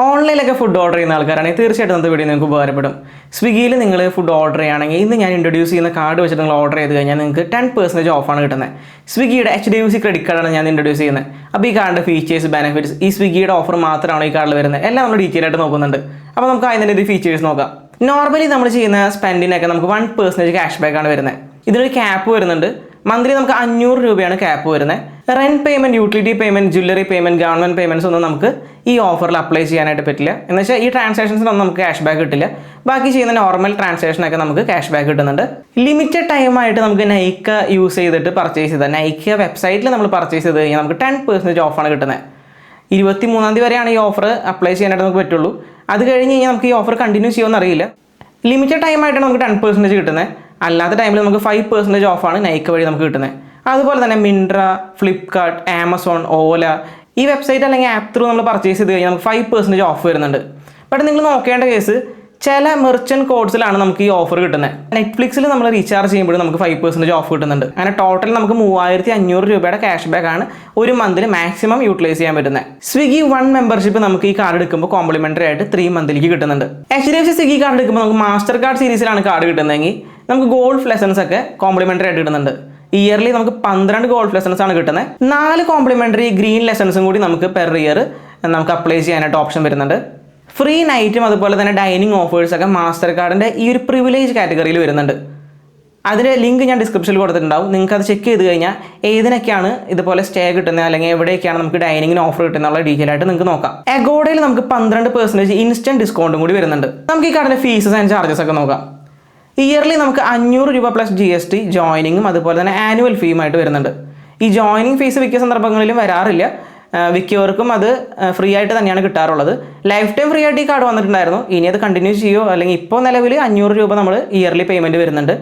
ഓൺലൈനിലൊക്കെ food order ചെയ്യുന്ന ആൾക്കാരാണെങ്കിൽ തീർച്ചയായിട്ടും ഇന്നത്തെ വീഡിയോ നിങ്ങൾക്ക് ഉപകാരപ്പെടും. സ്വിഗ്ഗിയിൽ നിങ്ങൾ ഫുഡ് ഓർഡർ ചെയ്യുകയാണെങ്കിൽ ഇന്ന് ഞാൻ ഇൻട്രൊഡ്യൂസ് ചെയ്യുന്ന കാർഡ് വെച്ചിട്ട് നിങ്ങൾ ഓർഡർ ചെയ്ത് കഴിഞ്ഞാൽ നിങ്ങൾക്ക് 10% ഓഫാണ് കിട്ടുന്നത്. സ്വിഗ്ഗിയുടെ HDFC ക്രെഡിറ്റ് കാർഡാണ് ഞാൻ ഇൻട്രൊഡ്യൂസ് ചെയ്യുന്നത്. അപ്പോൾ ഈ കാർഡിൻ്റെ ഫീച്ചേഴ്സ്, ബെനിഫിറ്റ്സ്, ഈ സ്വിഗ്ഗിയുടെ ഓഫർ മാത്രമാണ് ഈ കാർഡിൽ വരുന്നത്, എല്ലാം നമ്മൾ ഡീറ്റെയിൽ ആയിട്ട് നോക്കുന്നുണ്ട്. അപ്പോൾ നമുക്ക് അതിൻ്റെ ഒരു ഫീച്ചേഴ്സ് നോക്കാം. നോർമലി നമ്മൾ ചെയ്യുന്ന സ്പെൻഡിനൊക്കെ നമുക്ക് 1% ക്യാഷ് ബാക്ക് ആണ് വരുന്നത്. ഇതിനൊരു ക്യാപ്പ് വരുന്നുണ്ട്. മന്ത്ലി നമുക്ക് 500 രൂപയാണ് ക്യാപ്പ് വരുന്നത്. Rent payment, utility payment, jewellery payment, government payments ഒന്നും നമുക്ക് ഈ ഓഫറിൽ അപ്ലൈ ചെയ്യാനായിട്ട് പറ്റില്ല. എന്ന് വെച്ചാൽ ഈ ട്രാൻസാക്ഷൻസിനൊന്നും നമുക്ക് ക്യാഷ് ബാക്ക് കിട്ടില്ല. ബാക്കി ചെയ്യുന്ന നോർമൽ ട്രാൻസാക്ഷനൊക്കെ നമുക്ക് ക്യാഷ് ബാക്ക് കിട്ടുന്നുണ്ട്. ലിമിറ്റഡ് ടൈമായിട്ട് നമുക്ക് നൈക്ക യൂസ് ചെയ്തിട്ട് പർച്ചേസ് ചെയ്താൽ, നൈക്ക വെബ്സൈറ്റിൽ നമ്മൾ പർച്ചേസ് ചെയ്ത് കഴിഞ്ഞാൽ നമുക്ക് 10% ഓഫാണ് കിട്ടുന്നത്. 23-ാം തീയതി വരെയാണ് ഈ ഓഫർ അപ്ലൈ ചെയ്യാനായിട്ട് നമുക്ക് പറ്റുള്ളൂ. അത് കഴിഞ്ഞ് കഴിഞ്ഞാൽ നമുക്ക് ഈ ഓഫർ കണ്ടിന്യൂ ചെയ്യുമെന്ന് അറിയില്ല. ലിമിറ്റഡ് ടൈമായിട്ടാണ് നമുക്ക് 10% കിട്ടുന്നത്. അല്ലാത്ത ടൈമിൽ നമുക്ക് 5% ഓഫാണ് നൈക്ക വഴി നമുക്ക് കിട്ടുന്നത്. അതുപോലെ തന്നെ മിൻട്ര, ഫ്ലിപ്കാർട്ട്, ആമസോൺ, ഓല, ഈ വെബ്സൈറ്റ് അല്ലെങ്കിൽ ആപ്പ് ത്രൂ നമ്മൾ പർച്ചേസ് ചെയ്ത് കഴിഞ്ഞാൽ നമുക്ക് 5% ഓഫ് വരുന്നുണ്ട്. ബട്ട് നിങ്ങൾ നോക്കേണ്ട കേസ്, ചില മെർച്ചൻറ്റ് കോഡ്സിലാണ് നമുക്ക് ഈ ഓഫർ കിട്ടുന്നത്. നെറ്റ്ഫ്ലിക്സിൽ നമ്മൾ റീചാർജ് ചെയ്യുമ്പോഴും നമുക്ക് 5% ഓഫ് കിട്ടുന്നുണ്ട്. അങ്ങനെ ടോട്ടൽ നമുക്ക് 3500 രൂപയുടെ ക്യാഷ് ബാക്ക് ആണ് ഒരു മന്തിൽ മാക്സിമം യൂട്ടിലൈസ് ചെയ്യാൻ പറ്റുന്നത്. സ്വിഗ്ഗി 1 മെമ്പർഷിപ്പ് നമുക്ക് ഈ കാർഡ് എടുക്കുമ്പോൾ കോംപ്ലിമെൻ്ററി ആയിട്ട് 3 മന്തിലേക്ക് കിട്ടുന്നുണ്ട്. HDFC സ്വിഗ്ഗി കാർഡ് എടുക്കുമ്പോൾ നമുക്ക് മാസ്റ്റർ കാർഡ് സീരീസിലാണ് കാർഡ് കിട്ടുന്നതെങ്കിൽ നമുക്ക് ഗോൾഡ് ലെസൺസ് ഒക്കെ കോംപ്ലിമെൻ്ററി ആയിട്ട് കിട്ടുന്നുണ്ട്. ഇയർലി നമുക്ക് 12 ഗോൾഡ് ലെസൺസ് ആണ് കിട്ടുന്നത്. 4 കോംപ്ലിമെൻ്ററി ഗ്രീൻ ലെസൺസും കൂടി നമുക്ക് പെർ ഇയർ നമുക്ക് അപ്ലൈ ചെയ്യാനായിട്ട് ഓപ്ഷൻ വരുന്നുണ്ട്. ഫ്രീ നൈറ്റും അതുപോലെ തന്നെ ഡൈനിങ് ഓഫേഴ്സൊക്കെ മാസ്റ്റർ കാർഡിൻ്റെ ഈ ഒരു പ്രിവിലേജ് കാറ്റഗറിയിൽ വരുന്നുണ്ട്. അതിൻ്റെ ലിങ്ക് ഞാൻ ഡിസ്ക്രിപ്ഷനിൽ കൊടുത്തിട്ടുണ്ടാവും. നിങ്ങൾക്ക് അത് ചെക്ക് ചെയ്ത് കഴിഞ്ഞാൽ ഏതിനൊക്കെയാണ് ഇതുപോലെ സ്റ്റേ കിട്ടുന്നത് അല്ലെങ്കിൽ എവിടെയൊക്കെയാണ് നമുക്ക് ഡൈനിങ്ങിന് ഓഫർ കിട്ടുന്നുള്ള ഡീറ്റെയിൽ ആയിട്ട് നിങ്ങൾക്ക് നോക്കാം. അഗോഡയിൽ നമുക്ക് 12% ഇൻസ്റ്റൻറ്റ് ഡിസ്കൗണ്ടും കൂടി വരുന്നുണ്ട്. നമുക്ക് ഈ കാർഡിൻ്റെ ഫീസസ് ആൻഡ് ചാർജസ് ഒക്കെ നോക്കാം. ഇയർലി നമുക്ക് 500 രൂപ പ്ലസ് GST ജോയിനിങ്ങും അതുപോലെ തന്നെ ആനുവൽ ഫീയുമായിട്ട് വരുന്നുണ്ട്. ഈ ജോയിനിങ് ഫീസ് മിക്ക സന്ദർഭങ്ങളിലും വരാറില്ല. മിക്കവർക്കും അത് ഫ്രീ ആയിട്ട് തന്നെയാണ് കിട്ടാറുള്ളത്. ലൈഫ് ടൈം ഫ്രീ ആയിട്ട് ഈ കാർഡ് വന്നിട്ടുണ്ടായിരുന്നു. ഇനി അത് കണ്ടിന്യൂ ചെയ്യുമോ അല്ലെങ്കിൽ ഇപ്പോൾ നിലവിൽ 500 രൂപ നമ്മൾ ഇയർലി പേയ്മെൻറ്റ് വരുന്നുണ്ട്.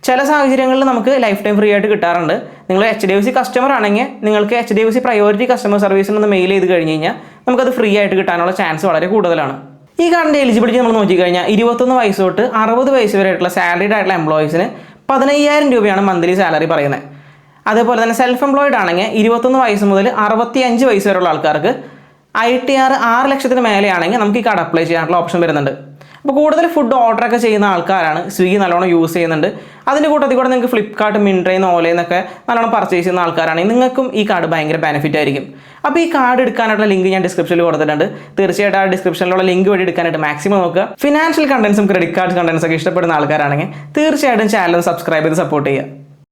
ചില സാഹചര്യങ്ങളിൽ നമുക്ക് ലൈഫ് ടൈം ഫ്രീ ആയിട്ട് കിട്ടാറുണ്ട്. നിങ്ങൾ HDFC കസ്റ്റമർ ആണെങ്കിൽ നിങ്ങൾക്ക് HDFC പ്രയോറിറ്റി കസ്റ്റമർ സർവീസിൽ നിന്ന് മെയിൽ ചെയ്ത് കഴിഞ്ഞ് കഴിഞ്ഞാൽ നമുക്കത് ഫ്രീ ആയിട്ട് കിട്ടാനുള്ള ചാൻസ് വളരെ കൂടുതലാണ്. ഈ കാർഡിൻ്റെ എലിജിബിലിറ്റി നമ്മൾ നോക്കിക്കഴിഞ്ഞാൽ 21 വയസ്സ് തൊട്ട് 60 വയസ്സ് വരെയായിട്ടുള്ള സാലറീഡ് ആയിട്ടുള്ള എംപ്ലോയീസിന് 15000 രൂപയാണ് മന്ത്ലി സാലറി പറയുന്നത്. അതേപോലെ തന്നെ സെൽഫ് എംപ്ലോയിഡ് ആണെങ്കിൽ 21 വയസ്സ് മുതൽ 65 വയസ്സ് വരെയുള്ള ആൾക്കാർക്ക് ITR 6 ലക്ഷത്തിന് മേലെയാണെങ്കിൽ നമുക്ക് ഈ കാർഡ് അപ്ലൈ ചെയ്യാനുള്ള ഓപ്ഷൻ വരുന്നുണ്ട്. അപ്പോൾ കൂടുതൽ ഫുഡ് ഓർഡറൊക്കെ ചെയ്യുന്ന ആൾക്കാരാണ്. സ്വിഗ്ഗി നല്ലോണം യൂസ് ചെയ്യുന്നുണ്ട്. അതിൻ്റെ കൂട്ടത്തിൽ കൂടെ നിങ്ങൾക്ക് ഫ്ലിപ്കാർട്ട്, മിൻട്രയിൽ, ഓലയിൽ നിന്നൊക്കെ നല്ലോണം പർച്ചേസ് ചെയ്യുന്ന ആൾക്കാരാണെങ്കിൽ നിങ്ങൾക്കും ഈ കാർഡ് ഭയങ്കര ബെനിഫിറ്റ് ആയിരിക്കും. അപ്പോൾ ഈ കാർഡ് എടുക്കാനായിട്ടുള്ള ലിങ്ക് ഞാൻ ഡിസ്ക്രിപ്ഷനിൽ കൊടുത്തിട്ടുണ്ട്. തീർച്ചയായിട്ടും ആ ഡിസ്ക്രിപ്ഷനിലുള്ള ലിങ്ക് വഴി എടുക്കാനായിട്ട് മാക്സിമം നോക്കുക. ഫിനാൻഷ്യൽ കണ്ടൻസും ക്രെഡിറ്റ് കാർഡ് കണ്ടൻസും ഒക്കെ ഇഷ്ടപ്പെടുന്ന ആൾക്കാരാണെങ്കിൽ തീർച്ചയായിട്ടും ചാനൽ സബ്സ്ക്രൈബ് ചെയ്ത് സപ്പോർട്ട് ചെയ്യുക.